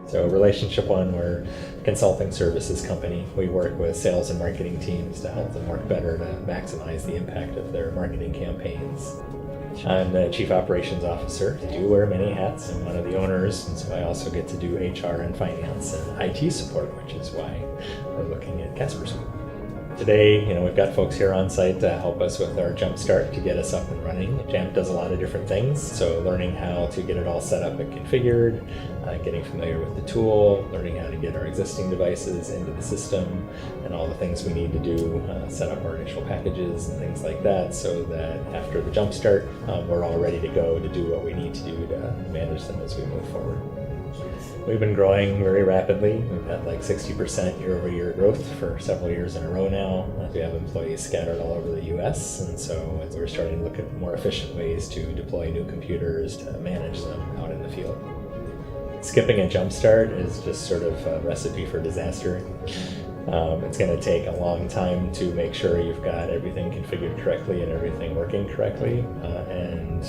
So relationship one, we're a consulting services company. We work with sales and marketing teams to help them work better to maximize the impact of their marketing campaigns. I'm the Chief Operations Officer. I do wear many hats. I'm one of the owners, and so I also get to do HR and finance and IT support, which is why we're looking at Casper Suite. Today, we've got folks here on site to help us with our JumpStart to get us up and running. JAMF does a lot of different things, so learning how to get it all set up and configured, getting familiar with the tool, learning how to get our existing devices into the system, and all the things we need to do, set up our initial packages and things like that, so that after the JumpStart, we're all ready to go to do what we need to do to manage them as we move forward. We've been growing very rapidly. We've had like 60% year-over-year growth for several years in a row now. We have employees scattered all over the US, and so we're starting to look at more efficient ways to deploy new computers to manage them out in the field. Skipping a JumpStart is just sort of a recipe for disaster. It's going to take a long time to make sure you've got everything configured correctly and everything working correctly, and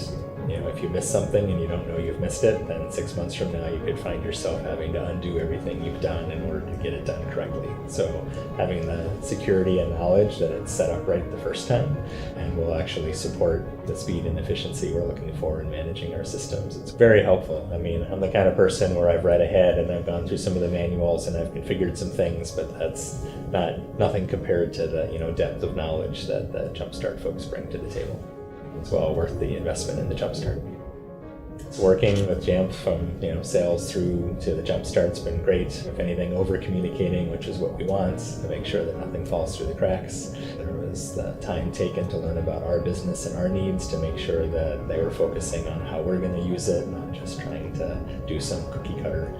if you miss something and you don't know you've missed it, then 6 months from now you could find yourself having to undo everything you've done in order to get it done correctly. So having the security and knowledge that it's set up right the first time and will actually support the speed and efficiency we're looking for in managing our systems, it's very helpful. I'm the kind of person where I've read ahead and I've gone through some of the manuals and I've configured some things, but that's nothing compared to the depth of knowledge that the JumpStart folks bring to the table. It's well worth the investment in the JumpStart. It's working with JAMF from sales through to the JumpStart's been great. If anything, over communicating, which is what we want, to make sure that nothing falls through the cracks. There was the time taken to learn about our business and our needs to make sure that they were focusing on how we're going to use it, not just trying to do some cookie cutter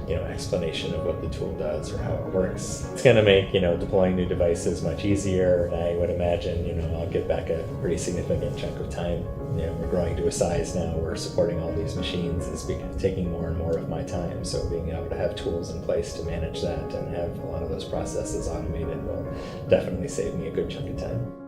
explanation of what the tool does or how it works. It's going to make deploying new devices much easier, and I would imagine I'll get back a pretty significant chunk of time. We're growing to a size now where supporting all these machines is taking more and more of my time, so being able to have tools in place to manage that and have a lot of those processes automated will definitely save me a good chunk of time.